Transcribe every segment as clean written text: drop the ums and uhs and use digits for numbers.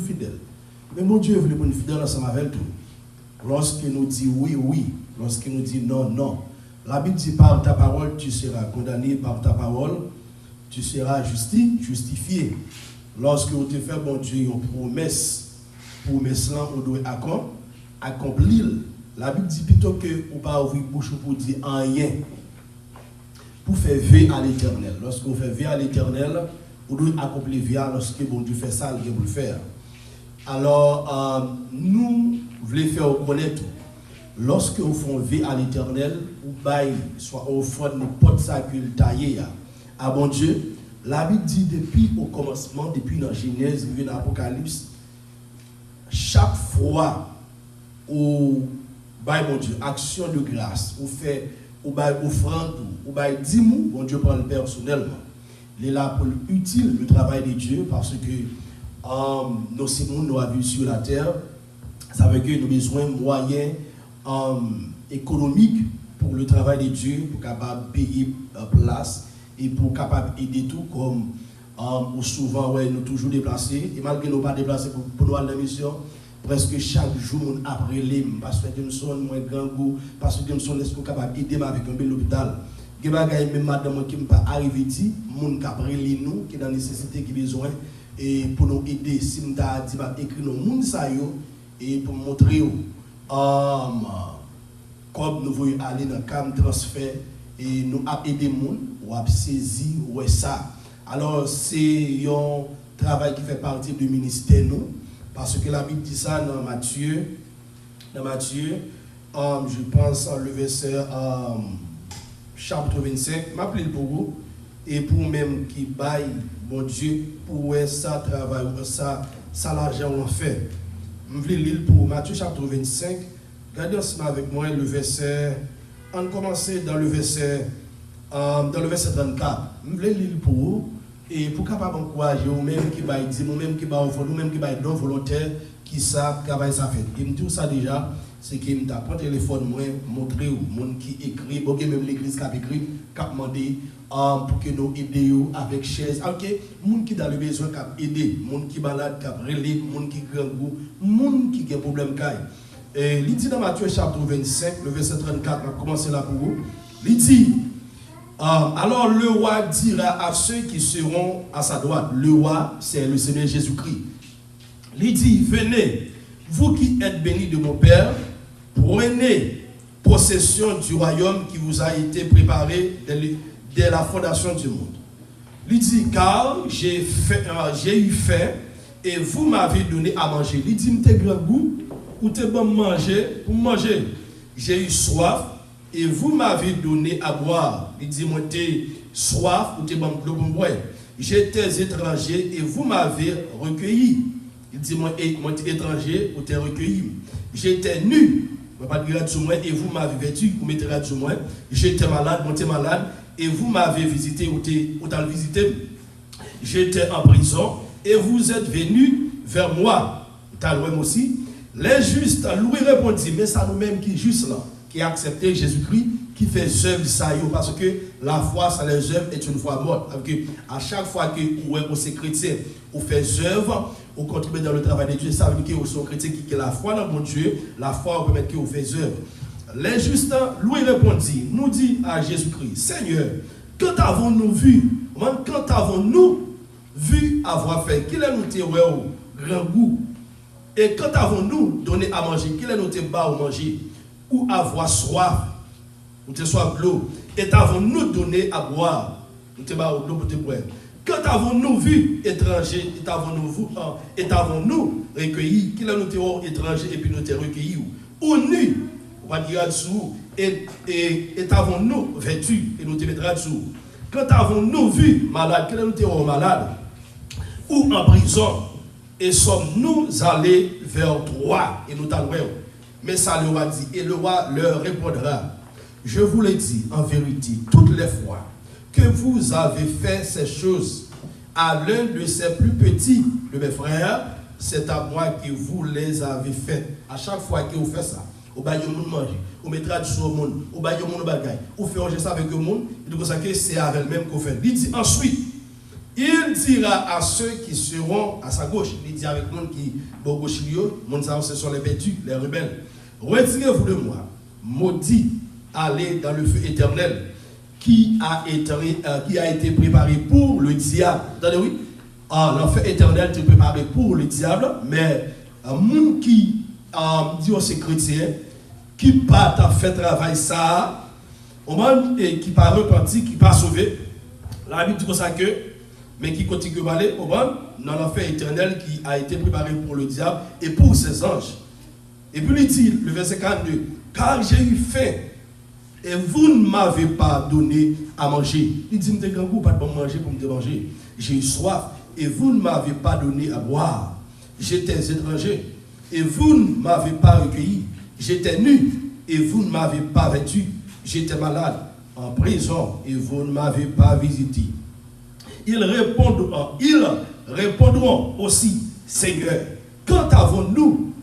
fidèles. Mais mon Dieu veut nous fidèles ensemble avec tout. Lorsque nous dit oui, oui. Lorsque nous dit non, non. La Bible dit par ta parole, tu seras condamné, par ta parole, tu seras justifié. Lorsque vous te fait, bon Dieu, une promesse là, on doit accomplir. La Bible dit plutôt que vous ne pas ouvrir bouche pour dire rien. Pour faire veiller à l'éternel. Lorsque vous faites veiller à l'éternel, vous devez accomplir via lorsque bon Dieu fait ça, il va le faire. Alors, nous voulons faire reconnaître, lorsque vous faites veiller à l'éternel, ou bail, soit au fond de n'importe ça que le taillé, à bon Dieu, la Bible dit depuis au commencement, depuis dans Genèse, dans l'Apocalypse, chaque fois où, bail, bon Dieu, action de grâce, ou fait, ou bail offrande, ou bail dîme, bon Dieu parle personnellement. Il est là pour utile le travail de Dieu parce que nos séjours nous avons vu sur la terre, ça veut dire que nous avons besoin de moyens économiques pour le travail de Dieu, pour capable payer place et pour capable aider tout comme souvent ouais, nous toujours déplacés et malgré nous pas déplacés pour nous aller dans la mission. Presque chaque jour, après les parce que Jameson, moi, grand goût, parce que Jameson est capable d'aider avec un bel hôpital. Il y a même madame qui n'est pas arrivée ici, mon capable nous, qui est dans la nécessité, qui a besoin, et pour nous aider, si nous avons dit, écrit nos monde et pour montrer comme nous voulons aller dans le camp de transfert, et nous avons aidé les gens, ou avons saisi, ou ça. Alors, c'est un travail qui fait partie du ministère, nous. Parce que la Bible dit ça dans Matthieu, je pense le verset chapitre 25, m'appelez pour vous, et pour même qui baille, bon Dieu, pour ça travail, ça l'argent on fait. Je voulais lire pour Matthieu chapitre 25, regardez ensemble avec moi le verset, on commence dans le verset 34, je voulais lire pour vous. Et pour capable encourager vous-même qui va dire, vous-même qui va offrir, vous-même qui va être non volontaire, qui savent travail ça fait. Et tout ça déjà, c'est qu'il m'a pris le téléphone, moi, montrer aux gens qui écrit, bon, même l'église qui a écrit, qui a demandé pour que nous aidions avec chaise. Ok, les gens qui ont besoin qui a aidé, les gens qui sont malades, qui ont relais, les gens qui ont goût, les gens qui ont des problèmes. Et il dit dans Matthieu chapitre 25, le verset 34, on va commencer là pour vous. Il dit, alors le roi dira à ceux qui seront à sa droite, le roi c'est le Seigneur Jésus-Christ. Il dit, venez, vous qui êtes bénis de mon Père, prenez possession du royaume qui vous a été préparé dès la fondation du monde. Il dit, car j'ai eu faim et vous m'avez donné à manger. Il dit, m'te grand goût, ou te bon manger, pour manger. J'ai eu soif et vous m'avez donné à boire. Il dit, moi t'es soif ou t'es bon pour boire. J'étais étranger et vous m'avez recueilli. Il dit, moi t'es étranger ou t'es recueilli. J'étais nu, pas de sur moi et vous m'avez vêtu, vous mettez sur moi. J'étais malade, moi t'es malade et vous m'avez visité ou t'as visité. J'étais en prison et vous êtes venu vers moi. T'as loué aussi. Les justes lui répondit, mais ça nous-mêmes qui est juste là, qui a accepté Jésus-Christ, qui fait œuvre ça, parce que la foi, ça les œuvres est une foi morte. À chaque fois que vous êtes chrétien, vous faites œuvre, vous contribuez dans le travail de Dieu, ça veut dire que vous êtes chrétien qui a la foi dans mon Dieu, la foi vous permet que vous faites œuvre. Les justes lui répondit, nous dit à Jésus-Christ, Seigneur, quand avons-nous vu, quand avons-nous vu avoir fait, qu'il est nous au grand goût? Et quand avons-nous donné à manger, qu'il est noté bas à manger, ou avoir soif, ou te soif de l'eau, et avons-nous donné à boire, ou te bas de l'eau pour te boire. Quand avons-nous vu étranger, et avons-nous recueilli, qu'il est noté étranger, et puis nous te recueilli, ou nu, on va dire dessous, et avons-nous vêtu, et nous te mettra dessous. Quand avons-nous vu malade, qu'il est noté malade, ou en prison, et sommes-nous allés vers toi et nous t'allons. Mais ça le roi dit, et le roi leur répondra, je vous l'ai dit en vérité, toutes les fois que vous avez fait ces choses à l'un de ces plus petits de mes frères, c'est à moi que vous les avez faites. À chaque fois que vous faites ça, vous baillez le monde manger, vous mettez sur le monde, vous baillez le monde bagaille, vous faites ça avec le monde, et donc ça c'est avec le même qu'on fait. Il dit ensuite, Il dira à ceux qui seront à sa gauche, il dit avec monde qui est gauche, ce sont les vêtus, les rebelles. Retirez-vous de moi, maudit, allez dans le feu éternel qui a été préparé pour le diable. Attendez, oui. L'enfer éternel est préparé pour le diable, mais un monde qui dit aux chrétiens, qui pas fait travail ça, et qui pas repenti, qui pas sauvé, la Bible dit comme ça que, mais qui continue à aller dans l'enfer éternel qui a été préparé pour le diable et pour ses anges. Et puis il dit, le verset 42, car j'ai eu faim et vous ne m'avez pas donné à manger. Il dit, je ne pas de manger pour me manger. J'ai eu soif et vous ne m'avez pas donné à boire. J'étais étranger et vous ne m'avez pas recueilli. J'étais nu et vous ne m'avez pas vêtu. J'étais malade, en prison et vous ne m'avez pas visité. Ils répondront aussi, Seigneur, quand avons-nous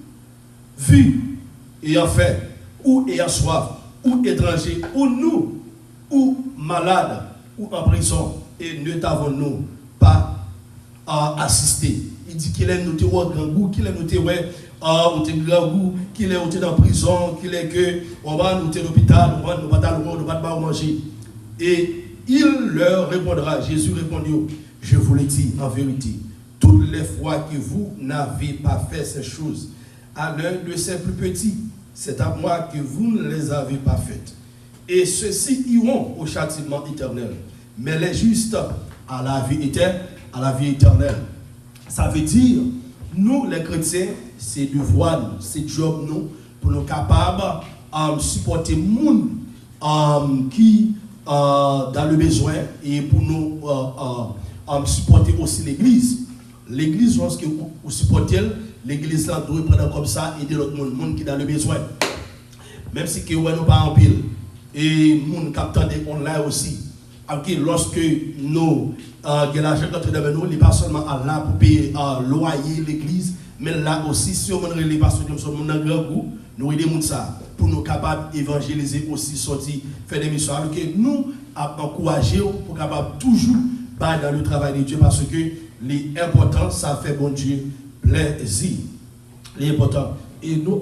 vu ayant faim, ou ayant soif, ou étranger, ou nous, ou malade, ou en prison, et ne t'avons-nous pas assisté? Il dit qu'il est noté au grand goût, qu'il est noté grand goût, qu'il est noté dans la prison, qu'il est que on va noter l'hôpital, on va nous pas manger. Et il leur répondra, Jésus répondit, je vous le dis en vérité, toutes les fois que vous n'avez pas fait ces choses à l'un de ces plus petits, c'est à moi que vous ne les avez pas faites. Et ceux-ci iront au châtiment éternel, mais les justes à la vie éternelle. Ça veut dire, nous les chrétiens, c'est devoir nous, c'est job nous, pour nous capables de supporter les gens qui dans le besoin et pour nous supporter aussi l'église. L'église, lorsque vous supportez, l'église doit prendre comme ça et aider l'autre monde qui est dans le besoin. Même si nous n'avons pas en pile. Et nous captons des online aussi. Okay, lorsque nous avons l'argent qui est nous, il n'est pas seulement là pour payer loyer l'église, mais là aussi, si on a les pasteurs qui sont dans un grand goût, nous aidons ça pour nous capables d'évangéliser aussi, sortir, faire des missions. Alors que nous encourageons pour capables toujours pas dans le travail de Dieu parce que l'important, ça fait bon Dieu plaisir. L'important. Et nous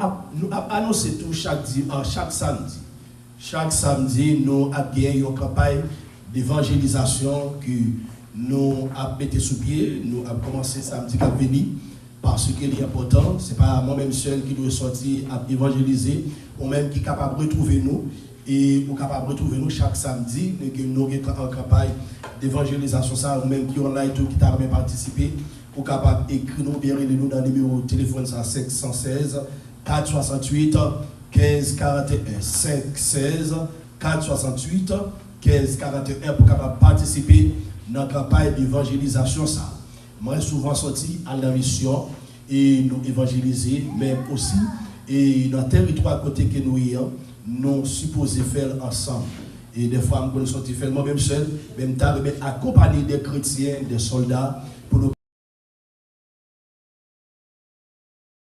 annonçons tout chaque samedi. Chaque samedi, nous avons une campagne d'évangélisation que nous avons mis sous pied. Nous avons commencé samedi qui est venu. Parce que l'important, ce n'est pas moi-même seul qui doit sortir à évangéliser, ou même qui est capable de retrouver nous, et ou capable de retrouver nous chaque samedi, nous avons en campagne d'évangélisation, ça, ou même qui ont là et tout, qui t'a bien participé, ou capable d'écrire nous, bien nous dans le numéro de téléphone, ça 516 468 15 41 516 468 15 41 pour capable participer dans la campagne d'évangélisation, ça. Moi, souvent sorti à la mission et nous évangéliser, mais aussi et dans le territoire à côté que nous y nous supposons faire ensemble. Et des fois, nous sommes faire moi-même seul, même temps, accompagner des chrétiens, des soldats, pour nous.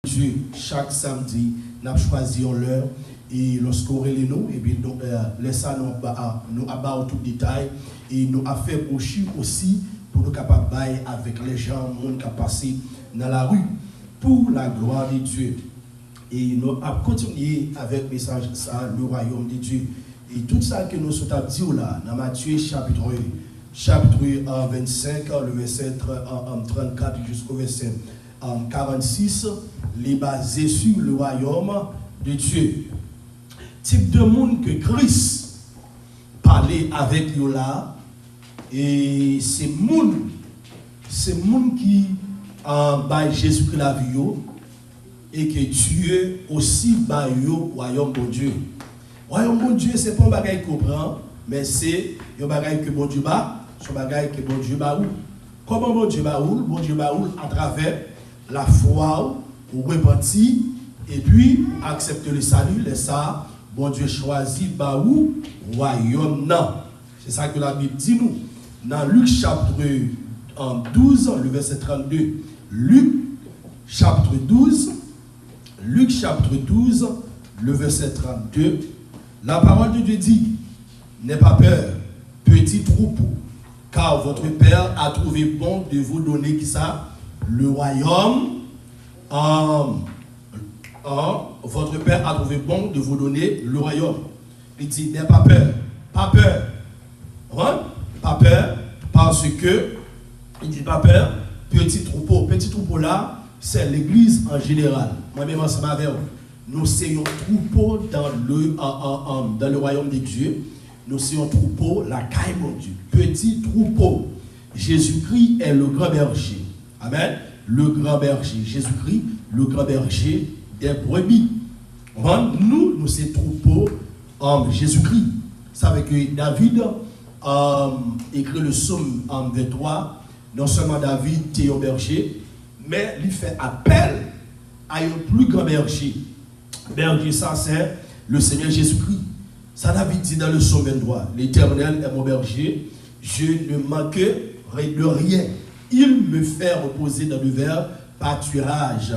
Dieu, chaque samedi, nous avons choisi l'heure et lorsqu'on relève nous, et bien nous laissons nous abattre tout détail et nous avons fait aussi pour nous capables avec les gens, monde qui passé dans la rue, pour la gloire de Dieu. Et nous avons continué avec le message ça, le royaume de Dieu. Et tout ça que nous sommes dit là, dans Matthieu chapitre 25, le verset 34 jusqu'au verset 46, les basé sur le royaume de Dieu. Type de monde que Christ parlait avec nous là, et c'est monde qui baille Jésus-Christ la vie et que Dieu aussi baille le royaume de Dieu. Le royaume de Dieu, ce n'est pas un bagage qu'on prend, mais c'est un bagage que bon Dieu bat, c'est un bagage que bon Dieu bat. Comment bon Dieu bat? Bon Dieu bat à travers la foi, ou repentir, et puis accepter le salut, les ça, bon Dieu choisit bah ou royaume non. C'est ça que la Bible dit nous. Dans Luc chapitre 12, le verset 32, Luc chapitre 12, le verset 32, la parole de Dieu dit, n'aie pas peur, petit troupeau, car votre Père a trouvé bon de vous donner qui ça? Le royaume. Votre Père a trouvé bon de vous donner le royaume. Il dit, n'aie pas peur. Pas peur. Pas peur. Parce que, il dit pas peur. Petit troupeau. Petit troupeau là, c'est l'église en général. Moi-même, ensemble avec vous. Nous sommes un troupeau dans le royaume de Dieu. Nous sommes un troupeau, la caille de Dieu. Petit troupeau. Jésus-Christ est le grand berger. Amen. Le grand berger. Jésus-Christ, le grand berger des brebis. Nous sommes troupeau Jésus-Christ. Ça veut dire que David écrit le psaume 23. Non seulement David était un berger, mais il fait appel à un plus grand berger. Berger, ça c'est le Seigneur Jésus-Christ. Ça David dit dans le psaume 23. L'Éternel est mon berger, je ne manquerai de rien. Il me fait reposer dans le vert pâturage.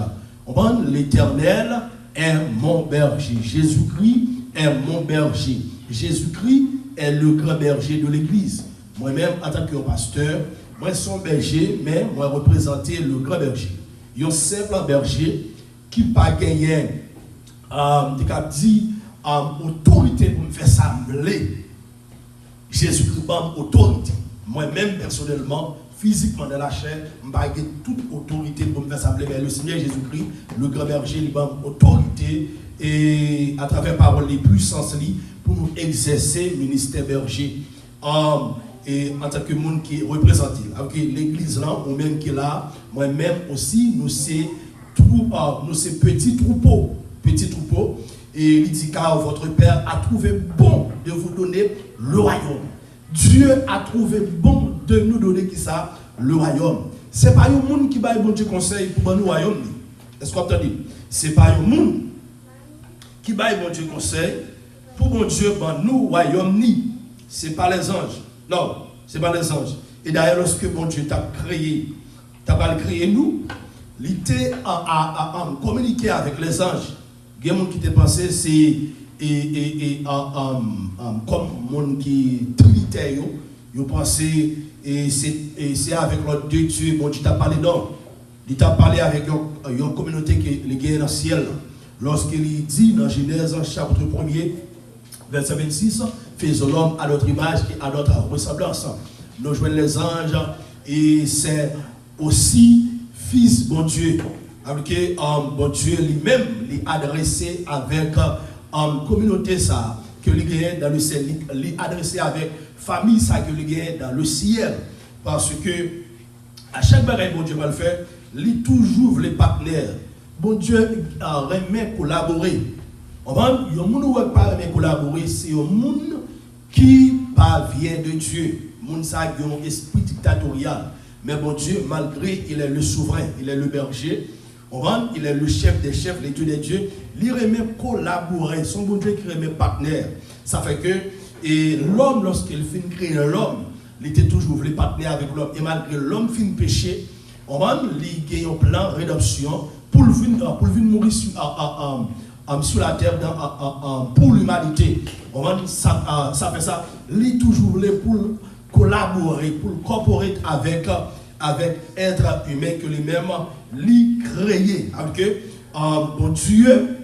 L'Éternel est mon berger. Jésus-Christ est mon berger. Jésus-Christ est le grand berger de l'Église. Moi-même, en tant que pasteur, moi, je suis un berger, mais moi, représenter le grand berger. Il y a un simple berger qui n'a pas gagné autorité pour me faire sembler. Jésus-Christ m'a autorité. Moi-même, personnellement, physiquement dans la chair, je n'ai pas toute autorité pour me faire sembler. Mais le Seigneur Jésus-Christ, le grand berger, il m'a autorité et à travers parole les puissances pour nous exercer le ministère berger. Et en tant que monde qui est représenté, avec l'église là, ou même qui est là, moi-même aussi, nous c'est petits troupeaux. Petit troupeau. Et il dit, car votre Père a trouvé bon de vous donner le royaume. Dieu a trouvé bon de nous donner qui ça? Le royaume. Ce n'est pas un monde qui va bon Dieu conseil pour nous royaume. Est-ce que vous entendez? Ce n'est pas un monde qui va bon Dieu conseil pour bon Dieu nous royaume ni. Ce n'est pas les anges. Non, ce n'est pas les anges. Et d'ailleurs, lorsque bon Dieu t'a créé, t'a pas créé nous, il était à communiquer avec les anges. Il y a des gens qui te pensaient c'est comme monde qui trinitaire, ils pensaient c'est avec l'autre Dieu, bon Dieu t'a parlé d'homme. Il t'a parlé avec une communauté qui est dans le ciel. Lorsqu'il dit dans Genèse chapitre 1er, verset 26, faisons l'homme à notre image et à notre ressemblance. Nous jouons les anges et c'est aussi fils bon Dieu. Avec bon Dieu lui-même l'a adressé avec communauté ça que lui gagne dans le ciel, l'a adressé avec famille ça que lui gagne dans le ciel. Parce que à chaque bagaille bon Dieu va le faire, il toujours les partenaires. Bon Dieu remet collaborer. Il y a des gens qui pas remet collaborer, c'est un monde qui vient de Dieu. Monde ça a un esprit dictatorial. Mais bon Dieu, malgré il est le souverain, il est le berger. Il est le chef des chefs, le Dieu des dieux. Il remet collaborer. Son bon Dieu qui remet partenaire. Ça fait que l'homme, lorsqu'il finit créer l'homme, il était toujours le partenaire avec l'homme. Et malgré l'homme finit péché, il a un plan de rédemption pour venir mourir sur la terre pour l'humanité. Ça fait ça. Il est toujours là pour collaborer, pour coopérer avec être humain que lui-même lui créé. Bon Dieu,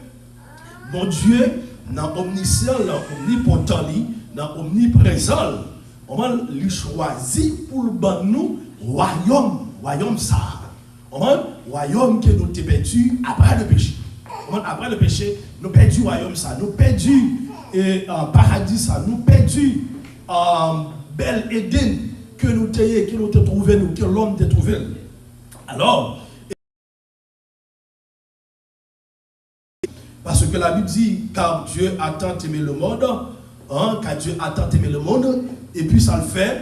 dans omniscient, dans omnipotent, dans omniprésent, on va lui choisir pour nous royaume ça. Royaume que nous avons perdu après le péché. Après le péché, nous avons perdu royaume ça, nous avons perdu paradis ça, nous avons perdu bel Éden que nous avons trouvé, que l'homme a trouvé. Alors, parce que la Bible dit, car Dieu a tant aimé le monde, car Dieu a tant aimé le monde, et puis ça le fait,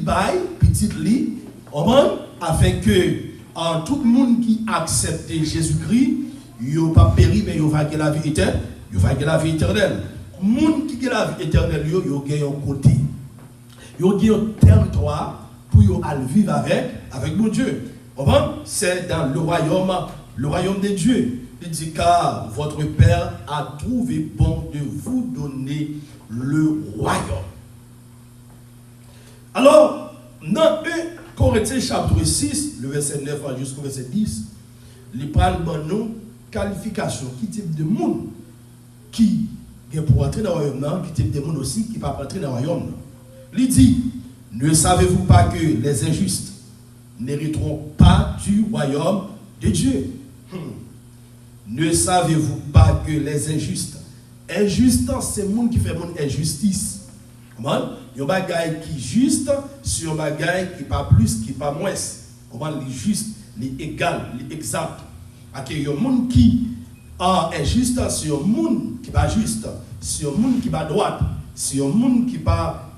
bail, petite lit, afin que tout le monde qui accepte Jésus-Christ, il ne va pas périr, mais il va gagner la vie éternelle. Il va gagner la vie éternelle. Le monde qui gagne la vie éternelle, il gagne un côté. Il gagne un territoire pour vivre avec mon Dieu. C'est dans le royaume de Dieu. Il dit, car votre Père a trouvé bon de vous donner le royaume. Alors, Dans 1 Corinthiens chapitre 6, le verset 9 jusqu'au verset 10, il parle de nos qualifications, qui type de monde qui est pour entrer dans le royaume, qui type de monde aussi qui ne peut pas entrer dans le royaume. Il dit, ne savez-vous pas que les injustes n'hériteront pas du royaume de Dieu? Ne savez-vous pas que les injustes, c'est le monde qui fait mon injustice. Comment? Il y a un bagage qui est juste, sur un bagage qui n'est pas plus, qui n'est pas moins. Comment? Il est juste, il est égal, il est exact. Il y a un monde qui est juste, c'est un monde qui n'est pas juste, c'est un monde qui n'est pas droit, c'est un monde qui n'est pas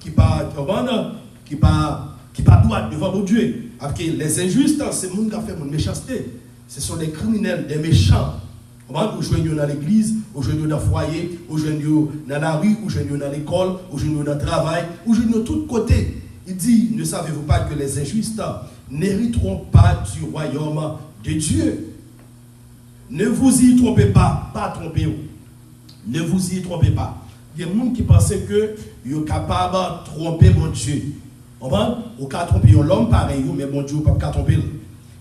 droit devant mon Dieu. Les injustes, c'est le monde qui a fait mon méchanceté. Ce sont des criminels, des méchants. Ou je dans l'église, ou je dans le foyer, ou je dans la rue, ou je dans l'école, ou je dans le travail, ou je de tous côtés. Il dit, ne savez-vous pas que les injustes n'hériteront pas du royaume de Dieu? Ne vous y trompez pas, pas trompez-vous. Ne vous y trompez pas. Il y a des gens qui pensent que vous êtes capable de tromper mon Dieu. Vous pouvez tromper l'homme pareil, mais mon Dieu, vous ne pouvez pas tromper.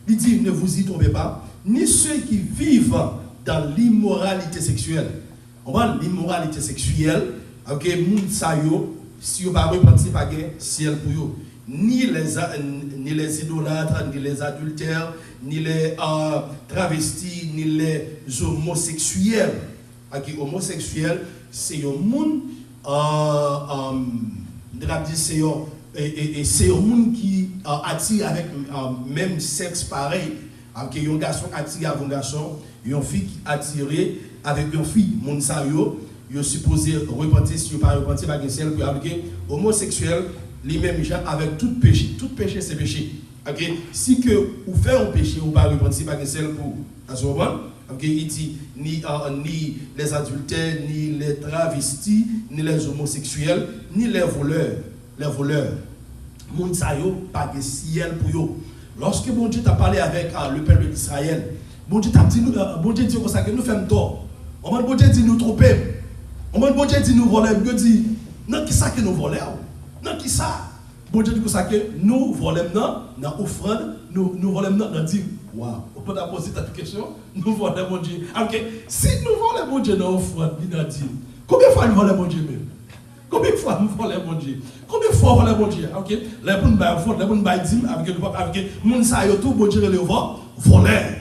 Il dit, ne vous y trompez pas, ni ceux qui vivent dans l'immoralité sexuelle. On va l'immoralité sexuelle, ok, si vous ne pouvez pas repentir, pas de ciel pour vous. Ni les idolâtres, ni les adultères, ni les travestis, ni les homosexuels. Ok, homosexuels, c'est un monde, c'est un monde qui attire avec même sexe pareil. Ok, un garçon attire avec un garçon. Une fille qui attirée avec une fille, mon sayo, il est supposé repentir, si vous ne pas repentir, pas ciel pour appliquer homosexuel, les mêmes gens avec tout péché. Tout péché, c'est péché. Okay? Si que vous faites un péché, vous ne pas repentir, pas ciel pour à ce moment. Okay? Il dit ni les adultères, ni les travestis, ni les homosexuels, ni les voleurs. Les voleurs. Mon sayo, pas de ciel pour eux. Lorsque mon Dieu t'a parlé avec le peuple d'Israël, bon Dieu t'a dit, bon Dieu dit comme ça que nous faisons tort. On bon Dieu dit nous tromper. On bon Dieu dit nous voler. Dieu dit, non, qui ça que nous volons? Non, qui ça? Bon Dieu dit comme ça que nous volons dans l'offrande, nous volons dans dîme. Waouh, on peut poser cette question. Nous volons mon Dieu. Ok, si nous volons mon Dieu dans l'offrande, dans dîme, combien de fois nous volons mon Dieu même? Combien de fois nous volons mon Dieu? Combien de fois nous volons mon Dieu? Ok, les gens qui dîme avec mon sayo tout, bon Dieu le voler.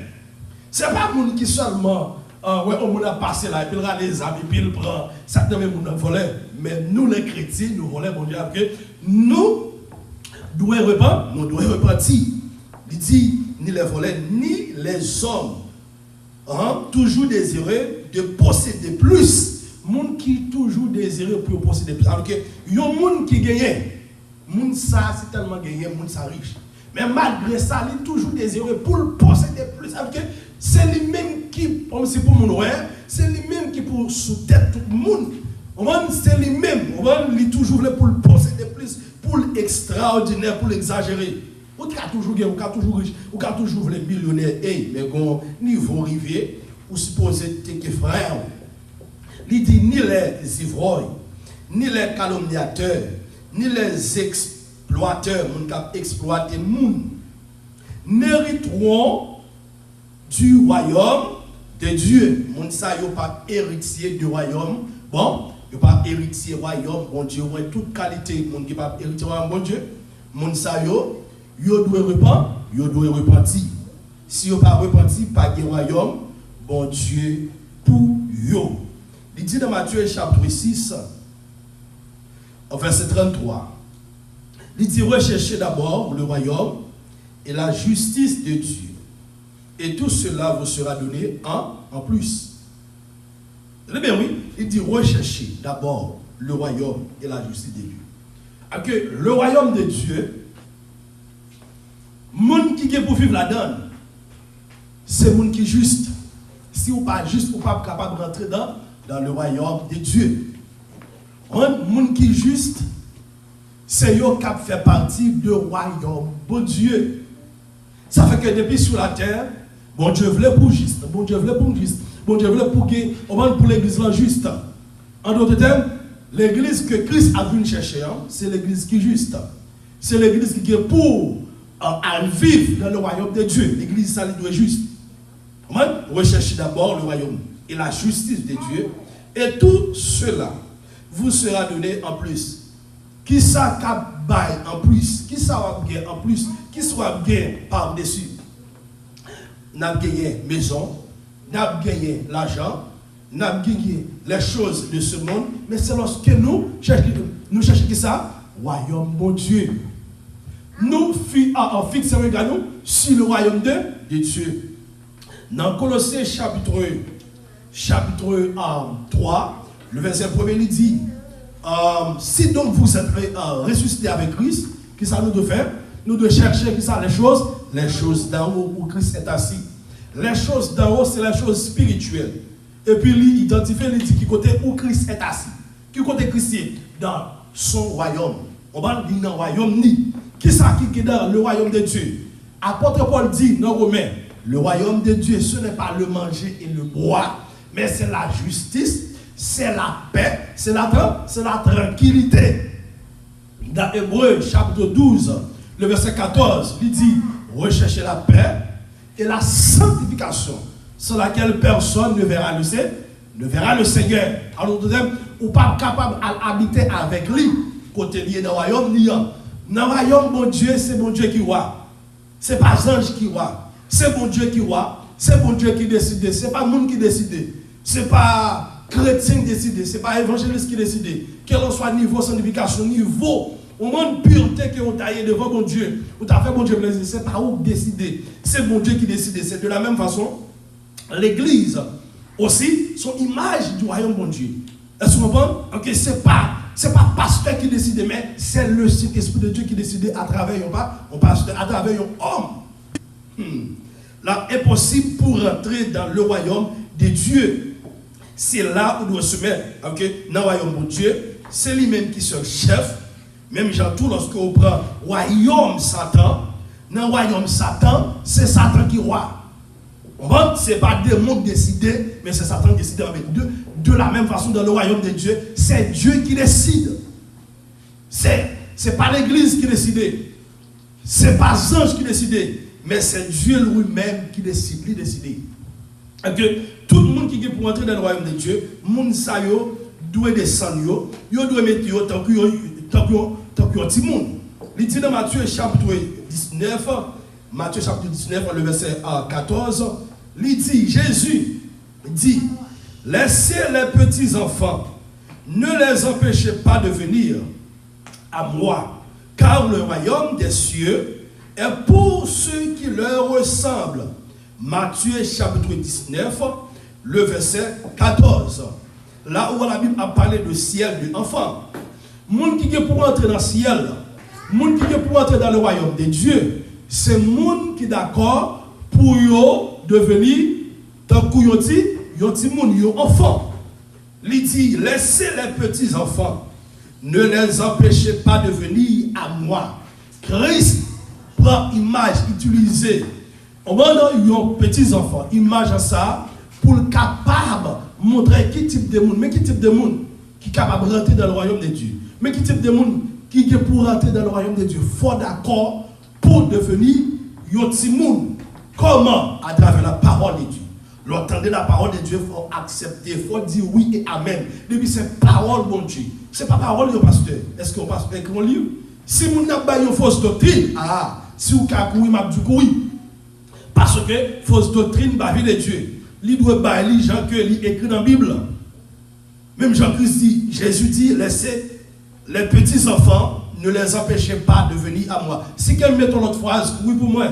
Ce n'est pas monde qui seulement on a passé là, et puis il a les amis, puis il prend, ça ne veut pas voler. Mais nous les chrétiens, nous volons mon Dieu. Nous devons repentir. Il dit, ni les volets, ni les hommes, toujours désireux de posséder plus. Monde qui toujours désireux pour posséder plus. Alors que, il y a un monde qui gagne. Monde ça, c'est tellement gagné, monde ça riche. Mais malgré ça, il est toujours désireux pour posséder plus. Alors que, c'est lui-même qui, comme c'est pour mon ouais, c'est lui-même qui pour sous-tête tout le monde. C'est lui-même, il est toujours là pour le posséder plus, pour l'extraordinaire, pour l'exagérer. Ou tu as toujours gagné, ou tu as toujours riche, ou tu as toujours les millionnaires, mais quand niveau arrivé, ou supposé que frère, il dit ni les ivrognes, ni les calomniateurs, ni les exploiteurs, qui ont exploité le monde, n'hériteront du royaume de Dieu. Moun sa yo pas héritier du royaume. Bon, yo pas héritier royaume, bon Dieu, ouais toute qualité moun qui pas héritier royaume, bon Dieu. Moun sa yo doit repentir. Si yo pas repentir, pas de royaume, bon Dieu pour yo. Il dit dans Matthieu chapitre 6 verset 33. Il dit recherchez d'abord le royaume et la justice de Dieu. Et tout cela vous sera donné en plus. Eh bien oui, il dit recherchez d'abord le royaume et la justice de Dieu. Alors que le royaume de Dieu, monde qui est pour vivre là-dedans, c'est monde qui est juste. Si vous pas juste, vous pas capable de rentrer dans le royaume de Dieu. Monde qui est juste, c'est eux qui fait partie du royaume de Dieu. Ça fait que depuis sur la terre, bon Dieu voulait pour juste, bon Dieu voulait pour juste, bon Dieu voulait pour l'église là juste. En d'autres termes, l'église que Christ a venu chercher, c'est l'église qui est juste. C'est l'église qui est pour vivre dans le royaume de Dieu. L'église, ça, doit être juste. Recherchez d'abord le royaume et la justice de Dieu. Et tout cela vous sera donné en plus. Qui ça bail en plus? Qui ça va gagner en plus? Qui soit gagné par-dessus? N'a gagné maison, n'a gagné l'argent, n'a gagné les choses de ce monde, mais c'est lorsque nous cherchons qui ça? Royaume de Dieu. Nous fixons regard sur le royaume de Dieu. Dans Colossiens chapitre 3, le verset 1er, il dit, si donc vous êtes ressuscité avec Christ, qu'est-ce que ça nous doit faire? Nous devons chercher qui ça, les choses d'en haut où Christ est assis. Les choses d'en haut, c'est les choses spirituelles. Et puis il identifie, il dit qui côté où Christ est assis. Qui côté Christ est dans son royaume. On va dire dans le royaume ni. Qui ça qui est dans le royaume de Dieu? Apôtre Paul dit dans Romains, le royaume de Dieu, ce n'est pas le manger et le boire, mais c'est la justice, c'est la paix, c'est la tranquillité. Dans Hébreux chapitre 12, le verset 14, il dit, recherchez la paix et la sanctification, sans laquelle personne ne verra le Seigneur. Alors, on n'est pas capable d'habiter avec lui, côté lié dans le royaume, ni dans le royaume, bon Dieu, c'est bon Dieu qui voit. Ce n'est pas ange qui voit. C'est bon Dieu qui voit. C'est bon Dieu qui décide. Ce n'est pas le monde qui décide. Ce n'est pas chrétien qui décide. Ce n'est pas évangéliste qui décide. Quel en soit niveau sanctification, niveau au monde pureté que vous taillez devant bon Dieu, vous avez fait bon Dieu plaisir. Ce n'est pas vous qui décidez. C'est bon Dieu qui décide. C'est de la même façon, l'église aussi, son image du royaume bon Dieu. Est-ce que vous comprenez? Ok, c'est pas pasteur qui décide, mais c'est le Saint-Esprit de Dieu qui décide à travers un pasteur, à travers un homme. Là, est possible pour rentrer dans le royaume de Dieu. C'est là où on doit se mettre. Okay? Dans le royaume de Dieu, c'est lui-même qui est le chef. Même tout lorsque on prend le royaume Satan, dans le royaume Satan, c'est Satan qui est roi. Ce n'est pas des mondes décidés, mais c'est Satan qui décide avec deux. De la même façon, dans le royaume de Dieu, c'est Dieu qui décide. Ce n'est pas l'église qui décide. Ce n'est pas l'ange qui décide. Mais c'est Dieu lui-même qui décide. Tout le monde qui est pour entrer dans le royaume de Dieu, le monde doit descendre, il doit mettre tant qu'il y a un petit monde. Il dit dans Matthieu chapitre 19, le verset 14, il dit, Jésus dit, laissez les petits enfants, ne les empêchez pas de venir à moi, car le royaume des cieux est pour ceux qui leur ressemblent. Matthieu chapitre 19, le verset 14. Là où la Bible a parlé de ciel de enfant. Monde qui est pour entrer dans le ciel, monde qui est pour entrer dans le royaume de Dieu, c'est monde qui est d'accord pour devenir tant que yon enfant. Il dit, laissez les petits enfants, ne les empêchez pas de venir à moi. Christ prend image utilisée. On va dans yon petits enfants, image à ça, pour le capable montrer qui type de monde, mais qui type de monde qui est capable de rentrer dans le royaume de Dieu. Mais qui type de monde qui est pour rentrer dans le royaume de Dieu, faut d'accord pour devenir yon petit monde. Comment? À travers la parole de Dieu. L'entendre la parole de Dieu, il faut accepter, il faut dire oui et amen. Depuis c'est parole, bon Dieu. Ce n'est pas parole du pasteur. Est-ce qu'on passe avec mon livre? Si vous n'avez pas une fausse doctrine, si vous avez courir, m'a dit courir. Parce que fausse doctrine, la vie de Dieu. Il doit bailler les gens que il écrit dans la Bible. Même Jean-Christ dit, Jésus dit, laissez les petits enfants, ne les empêchez pas de venir à moi. Si quelqu'un met l'autre phrase, oui pour moi.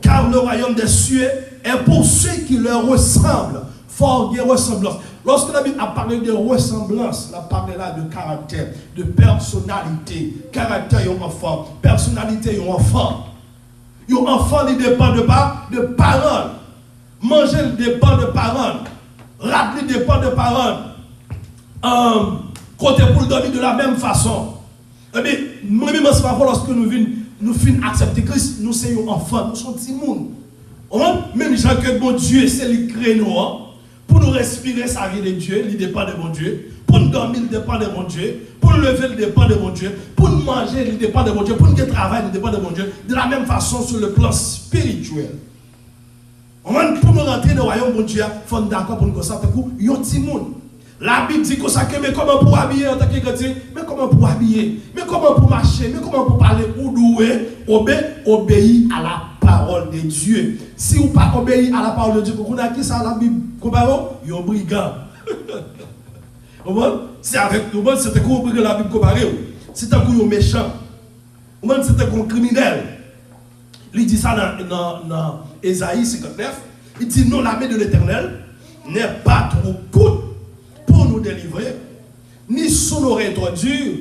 Car le royaume des cieux est pour ceux qui leur ressemblent. Fort des ressemblances. Lorsque la Bible a parlé de ressemblance, elle a parlé là de caractère, de personnalité. Caractère d'un enfant, personnalité d'un enfant. Un enfant, il dépend de parents. Manger, il dépend de parents. Rappeler, il dépend de parents. Côté pour le dormir de la même façon. Eh bien, moi-même, c'est pas lorsque nous finissons accepter Christ, nous sommes enfants, nous sommes petits monde. Même gens que bon Dieu, c'est le créneau pour Pour nous respirer, ça vient de Dieu, il dépend de mon Dieu. Pour nous dormir, il dépend de mon Dieu. Pour nous lever, il dépend de mon Dieu. Pour nous manger, il dépend de mon Dieu. Pour nous travailler, il dépend de mon Dieu. De la même façon, sur le plan spirituel. Pour nous rentrer dans le royaume de Dieu, il faut d'accord pour nous constater qu'il y a un petit monde. La Bible dit que ça, mais comment pour habiller en tant que chrétien? Mais comment pour habiller? Mais comment pour marcher? Mais comment pour parler? Ou doué, obéir à la parole de Dieu. Si vous pas obéir à la parole de Dieu, vous avez qui ça la Bible? Comparé? Il y a un brigand. C'est avec nous, c'est un brigand la Bible comparé. C'est un coup méchant. C'est un coup criminel. Il dit ça dans Ésaïe 59. Il dit non, la main de l'Éternel n'est pas trop courte pour nous délivrer, ni son oreille trop dure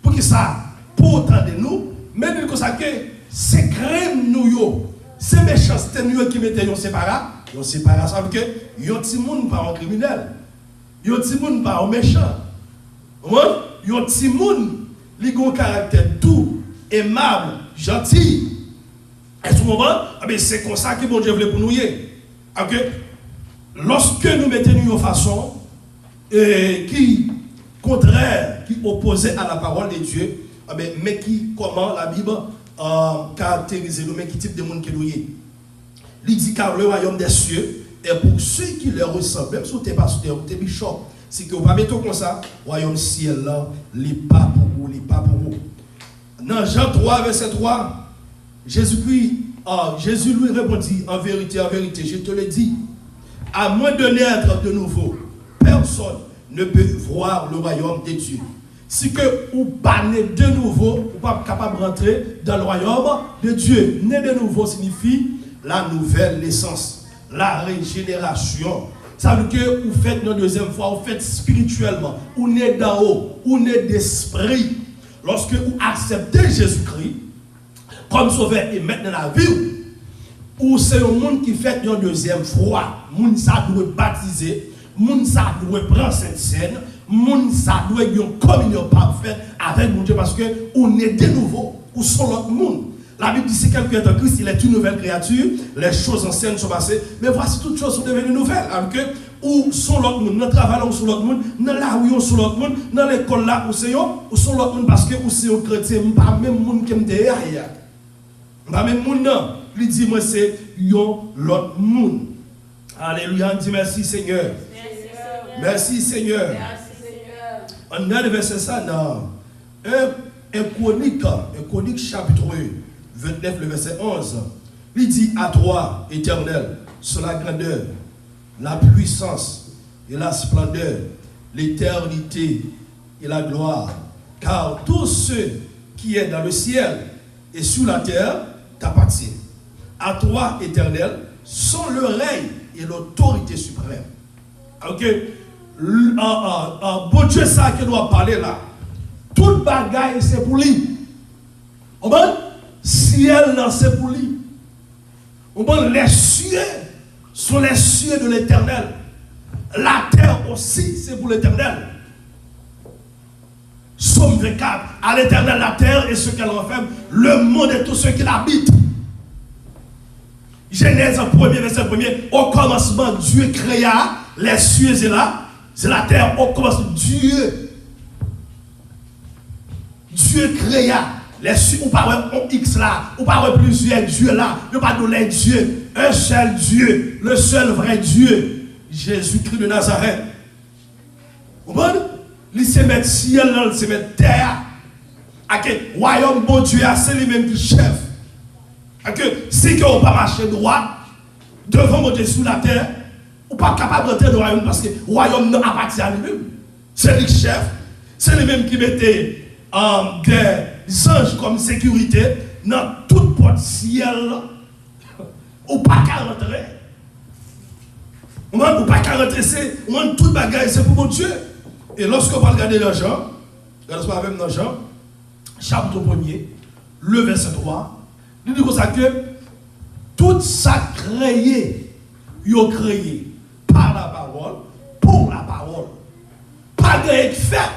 pour que ça, pour autant de nous, mais nous consacrons que c'est crème nous, c'est méchanceté nous qui mettent nous séparés, ça veut dire que yon ti moun pas un criminel, yon ti moun pas un méchant, yon ti moun li gon caractère doux, aimable, gentil. Est-ce que vous comprenez? C'est comme ça que bon Dieu voulait pour nous. Lorsque nous mettons une façon qui contraire, qui opposait à la parole de Dieu, mais qui, comment la Bible caractérise nous, mais qui type de monde que nous y est. Il dit car le royaume des cieux est pour ceux qui leur ressemblent, même si vous êtes pasteur, vous êtes bishop, si vous ne pas mettre comme ça, royaume ciel là, il n'est pas pour vous, il n'est pas pour vous. Dans Jean 3, verset 3, Jésus lui répondit, en vérité, je te le dis, à moins de naître de nouveau, personne ne peut voir le royaume de Dieu. Si que vous pas né de nouveau, vous n'êtes pas capable de rentrer dans le royaume de Dieu. Né de nouveau signifie la nouvelle naissance, la régénération. Ça veut dire que vous faites une deuxième fois, vous faites spirituellement, vous naissez d'en haut, vous naissez d'esprit. Lorsque vous acceptez Jésus-Christ comme sauveur et maintenant la vie, ou c'est un monde qui fait une deuxième fois, moun ça doit baptiser, moun ça doit prendre cette scène, moun ça doit avoir une communion parfaite avec mon Dieu parce que on est de nouveau, ou sont l'autre monde. La Bible dit si quelqu'un est en Christ, il est une nouvelle créature, les choses anciennes sont passées, mais voici toutes choses sont devenues nouvelles. Alors que ou sont l'autre monde, dans le travail ou sont l'autre monde, dans la rue ou sont l'autre monde, dans l'école là ou c'est ou sont l'autre monde parce que ou c'est un chrétien, pas même monde qui me derrière. Pas même monde non. Il dit moi c'est l'autre monde. Alléluia, on dit merci Seigneur. Merci Seigneur. On a le verset ça dans un Chronique chapitre 29, le verset 11. Il dit à toi, Éternel, sur la grandeur, la puissance et la splendeur, l'éternité et la gloire. Car tout ce qui est dans le ciel et sous la terre t'appartient. À toi, Éternel, sont le règne et l'autorité suprême. Ok? Bon Dieu, ça que nous avons parlé là. Toute bagaille, c'est pour lui. On va ciel, c'est pour lui. On va les cieux sont les cieux de l'Éternel. La terre aussi, c'est pour l'Éternel. Somme 24. À l'Éternel, la terre et ce qu'elle renferme, le monde et tous ceux qui l'habitent. Genèse 1er, verset 1er. Au commencement, Dieu créa les cieux et la terre. Au commencement, Dieu créa les cieux. Ou pas un X là, ou pas plusieurs dieux là. Ne pas donner Dieu. Un seul Dieu, le seul vrai Dieu, Jésus-Christ de Nazareth. Vous comprenez? Il se met ciel, il se met terre. Le royaume bon Dieu, c'est lui-même qui chef. Si on ne pas marcher droit devant mon Dieu sur la terre, on n'est pas capable de rentrer dans le royaume parce que le royaume appartient à lui-même. C'est lui le chef. C'est lui-même qui mettait des anges comme sécurité dans toute porte ciel. On ne peut pas rentrer. On ne peut pas rentrer. On a toute bagaille, c'est pour mon Dieu. Et lorsqu'on va regarder dans Jean, regardez-moi même dans Jean, chapitre 1er, le verset 3, il dit comme ça que tout ça créé, il a créé par la parole, pour la parole. Pas de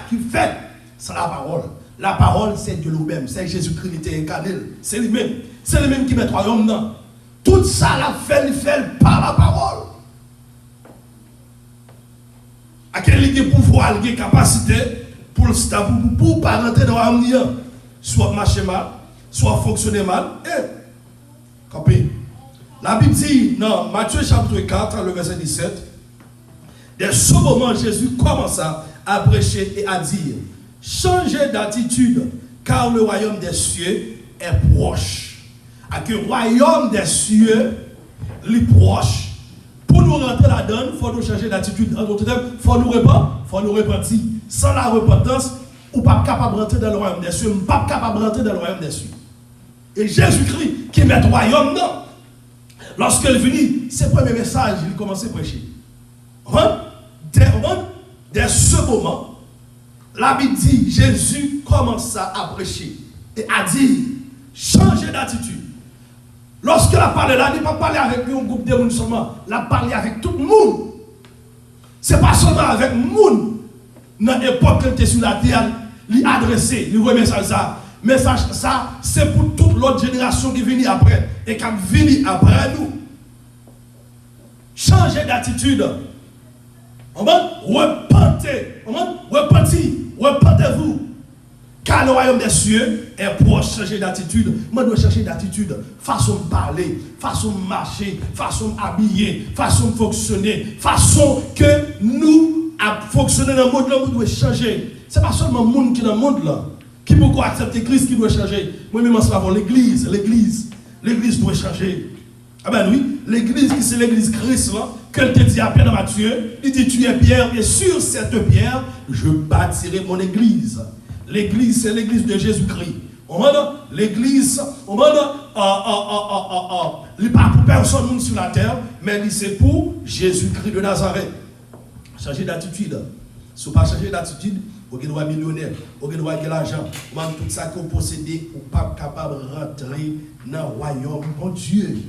qui fait, c'est la parole. La parole, c'est Dieu lui-même, c'est Jésus-Christ qui était incarné. C'est lui-même. C'est lui-même qui met le royaume dedans. Tout ça, la fait par la parole. À quel qui pouvoir, qui capacité pour pas rentrer dans l'avenir, soit marcher mal, soit fonctionner mal. Et, la Bible dit, dans Matthieu chapitre 4, le verset 17, dès ce moment, Jésus commença à prêcher et à dire, changez d'attitude, car le royaume des cieux est proche. À que le royaume des cieux est proche. Pour nous rentrer là-dedans, il faut nous changer d'attitude. En d'autres termes, il faut nous repentir. Sans la repentance, on n'est pas capable de rentrer dans le royaume des cieux. On n'est pas capable de rentrer dans le royaume des cieux. Et Jésus-Christ, qui met le royaume, non. Lorsqu'il est venu, c'est le premier message, il commençait à prêcher. Dès ce moment, la Bible dit, Jésus commença à prêcher et à dire, changez d'attitude. Lorsqu'il a parlé là, il n'a pas parlé avec un groupe de monde seulement, il a parlé avec tout le monde. Ce n'est pas seulement avec le monde. Dans l'époque où il était sur la terre, il a adressé, il remet ça. Mais ça, c'est pour toute l'autre génération qui vient après et qui vient après nous. Changez d'attitude. Repentez-vous. Car le royaume des cieux est proche. Changer d'attitude. Moi, je dois chercher d'attitude. Façon de parler, façon de marcher, façon d'habiller, façon de fonctionner, façon que nous fonctionner dans le monde, nous devons changer. Ce n'est pas seulement le monde qui est dans le monde là. Qui peut accepter Christ qui doit changer. Moi-même, je savons l'église doit changer. Ah ben oui, l'église qui c'est l'église Christ là, qu'elle te dit à Pierre dans Matthieu, il dit tu es pierre et sur cette pierre, je bâtirai mon église. L'église, c'est l'église de Jésus-Christ. L'église, il n'est pas pour personne sur la terre, mais c'est pour Jésus-Christ de Nazareth. Changer d'attitude. Si vous ne pas changer d'attitude, vous devez être millionnaire, vous devez avoir de l'argent, tout ça que vous possédez, vous n'êtes pas capable de rentrer dans le royaume. Mon Dieu,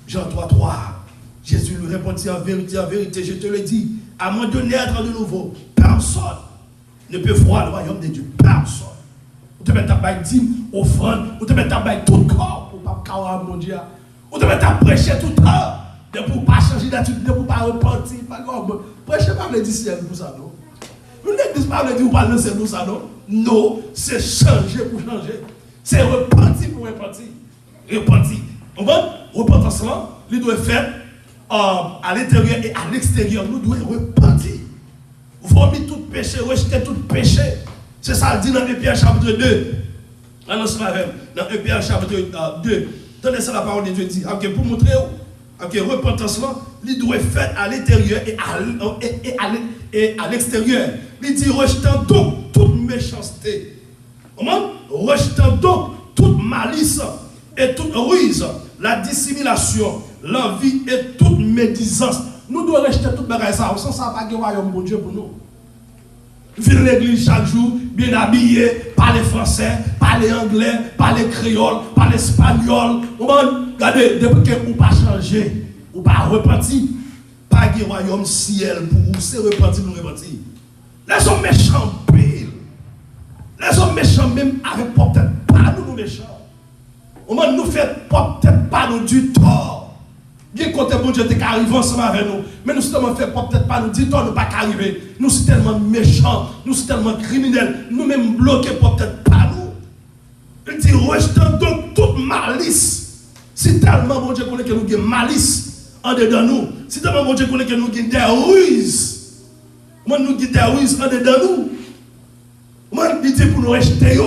Jean 3,3, Jésus lui répondit en vérité, je te le dis, à moins de naître de nouveau, personne ne peut voir le royaume de Dieu. Personne. Vous devez mettre à dîme, offrande, vous devez mettre à tout corps pour ne pas avoir mon Dieu. Vous devez mettre à prêcher tout le temps, pour ne pas changer d'attitude, pour ne pas repentir. Prêchez pas le ciel pour ça, non? Vous n'êtes pas le dire, vous parlez de pour ça, non? Non, c'est changer pour changer. C'est repentir pour repentir. Repentir. Repentance là, il doit faire à l'intérieur et à l'extérieur. Nous devons repentir. Vomir tout péché, rejeter tout péché. C'est ça dit dans 1 Pierre chapitre 2. Dans 1 Pierre chapitre 2. Tenez ça la parole de Dieu dit. Pour montrer repentance là, il doit faire à l'intérieur et à l'extérieur. Il dit rejetant donc toute méchanceté. Rejetant donc toute malice et toute ruse, la dissimulation, l'envie et toute médisance. Nous devons rejeter toute bagaille ça. Sans ça, pas de royaume bon Dieu pour nous. Venir à l'église chaque jour, bien habillé, parler français, parler anglais, parler créole, parler espagnol. Regardez, depuis que vous pas changé, vous pas repenti, pas de royaume ciel pour vous, c'est repenti, nous repentir. Les hommes méchants, pile. Les hommes méchants, même avec peut-être pas nous méchants. On nous fait peut-être pas nous du tort. Bien côté bon Dieu, tu es arrivé ensemble avec nous. Mais nous sommes fait peut-être pas nous du tort, nous pas arriver. Nous sommes tellement méchants, nous sommes tellement criminels, nous même bloqués peut-être pas nous. Il dit, rejetant donc toute malice. Si tellement bon Dieu connaît que nous avons malice en dedans nous. Si tellement bon Dieu connaît que nous avons des ruses. Moi, nous avons des ruses en dedans nous. Moi, il dit pour nous rejeter.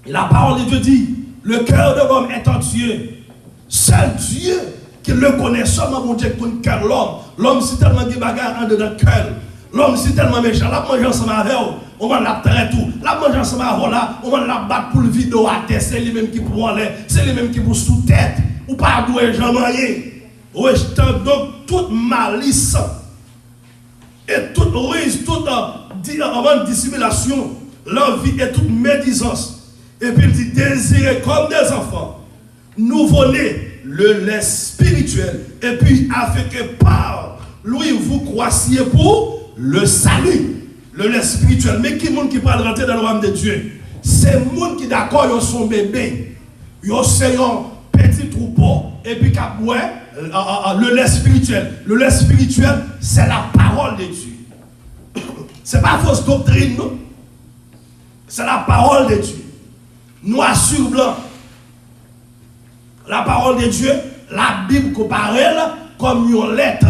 Et la parole de Dieu dit, le cœur de l'homme est entier. Seul Dieu qui le connaît, seulement mon Dieu qui connaît le cœur de l'homme. L'homme, c'est tellement de bagarres en dedans le cœur. L'homme, c'est tellement méchant. La mange ensemble avec eux, on va la traiter tout. La mange ensemble avec là, on va la battre pour le vidéo à terre. C'est lui-même qui pour aller, c'est lui-même qui pour sous tête. Ou pas doué, j'en marié. Rejetant donc toute malice et toute ruse, toute dissimulation, l'envie et toute médisance. Et puis il dit, désirez comme des enfants, nouveau-nés, le lait spirituel, et puis afin que par lui vous croissiez pour le salut, le lait spirituel. Mais qui est monde qui parle rentrer dans le royaume de Dieu? C'est monde qui d'accord, ils sont bébés, ils sont petit troupeau, et puis le lait spirituel. Le lait spirituel, c'est la parole de Dieu. Ce n'est pas fausse doctrine, non. C'est la parole de Dieu. Noir sur blanc. La parole de Dieu, la Bible compare comme une lettre.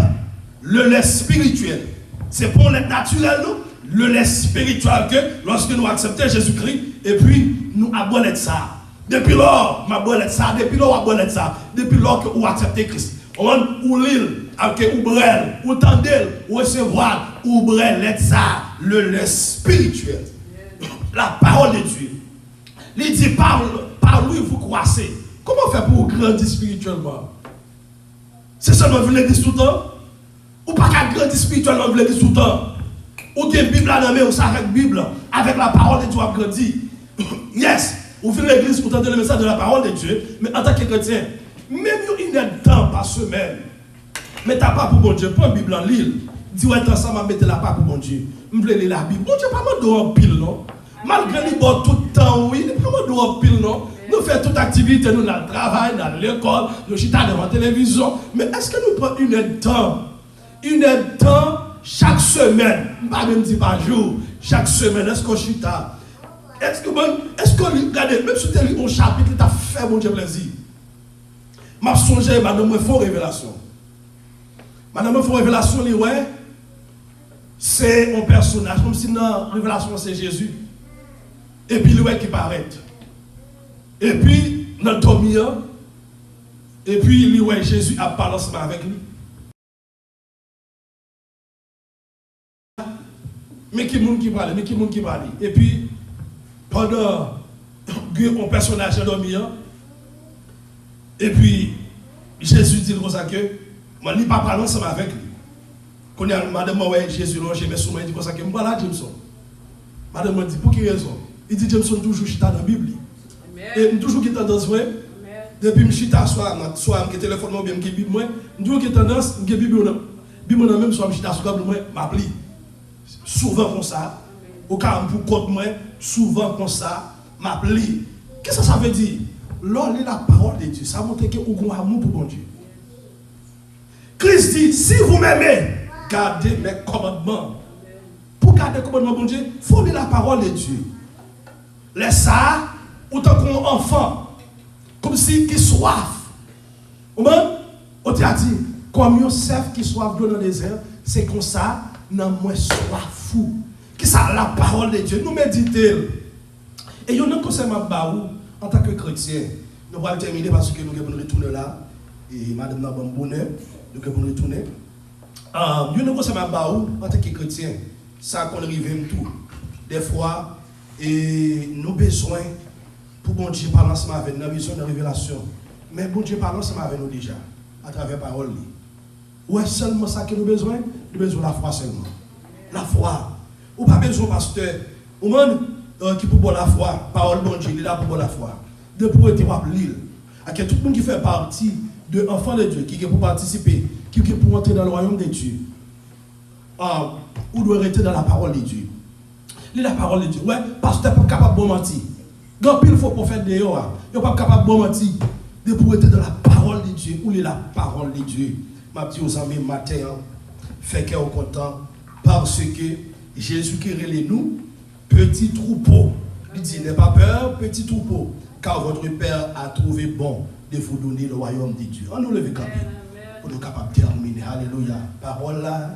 Le lait spirituel. C'est pour le naturel, non? Le lait spirituel que lorsque nous acceptons Jésus-Christ, et puis nous abonnons ça. Depuis lors, m'abonnons ça. Depuis lors, abonnons ça. Depuis lors que vous acceptez Christ. Ou l'île, ou brel, ou tendel, ou recevoir, ou brel, ça. Le lait spirituel. La parole de Dieu. Il dit par lui vous croissez. Comment faire pour grandir spirituellement? C'est seulement vous l'église tout le temps? Ou pas qu'à grandir spirituellement vous l'église tout le temps? Ou bien Bible à la main, ou ça avec Bible, avec la parole de Dieu à grandir. Yes, vous venez l'église pour entendre le message de la parole de Dieu, mais en tant que chrétien, même il y a un temps par semaine, mais t'as pas pour bon Dieu, prends la Bible en l'île, dis ouais, ensemble à mettre la part pour bon Dieu. Je veux lire la Bible. Bon Dieu, pas moi en pile, non? Malgré les bon tout le temps, oui, pas moi en pile, non? Nous faisons toute activité, nous dans le travail, dans l'école, nous chita devant la télévision, mais est-ce que nous prenons une heure de temps chaque semaine, pas même dit par jour, chaque semaine, est-ce qu'on chita? Est-ce que regardez, même si tu as lu un chapitre, tu as fait mon Dieu plaisir. Je me songe, madame, il faut révélation. Madame, il faut révélation, ouais, c'est un personnage, comme si dans révélation c'est Jésus. Et puis, lui qui paraît. Et puis, dans le dormir, et puis, lui, ouais, Jésus a parlé ensemble avec lui. Mais qui monde qui parle, Et puis, pendant que un personnage a dormi, et puis Jésus dit comme ça que, moi, il pas parler ensemble avec lui. Quand madame, ouais, Jésus, là, j'ai mis sous moi, il dit comme ça que, moi, là, Jameson. Madame me dit, pour quelle raison? Il dit, Jameson, toujours chita dans la Bible. Et toujours qui tendance, ouais. Depuis que je chita, soit je téléphone, ou bien je Bible, moi, toujours qui tendance, je Bible, Bible, même soit je chita, soit je m'appelle. Souvent comme ça, au cas où pour moi, souvent comme ça, m'appelle. Qu'est-ce que ça veut dire? L'on lit la parole de Dieu, ça montre que vous avez amour pour bon Dieu. Christ dit, si vous m'aimez, gardez mes commandements. Pour garder les commandements de bon Dieu, il faut lire la parole de Dieu. Laisse ça, autant qu'un enfant, comme si qui soif. On t'a dit, comme un cerf qui soif dans le désert, c'est comme ça. Non, moi, sois fou. Qui ça, la parole de Dieu, nous méditons. Et il y a un conseil en tant que chrétien. Nous allons terminer parce que nous allons retourner là. Et madame n'a pas bonheur, nous allons retourner. Il y a un conseil en tant que chrétien. Ça qu'on arrive tout. Des fois, et nous avons besoin pour bon Dieu parler ensemble avec nous, nous avons besoin de révélation. Mais bon Dieu parle ensemble avec nous déjà, à travers la parole. Ou est-ce seulement ça que nous avons besoin? Nous avons besoin de la foi seulement. La foi. Ou pas besoin, pasteur. Au monde qui peut la foi, parole bon Dieu, il est là pour la foi. De pour être l'île. Tout le monde qui fait partie de l'enfant de Dieu, qui est pour participer, qui est pour entrer dans le royaume de Dieu. Ou doit rester dans la parole de Dieu. Lire la parole de Dieu. Ouais, pasteur n'est pas capable de mentir. Quand il faut prophète de Yoa, il n'est pas capable de mentir. De pour être dans la parole de Dieu. Ou lire la parole de Dieu. Ma petite aux amis matin, fait qu'on est content parce que Jésus qui relève nous, petit troupeau. Il dit, n'ayez pas peur, petit troupeau, car votre Père a trouvé bon de vous donner le royaume de Dieu. On nous lève quand même pour nous capables de terminer. Alléluia. Parole là.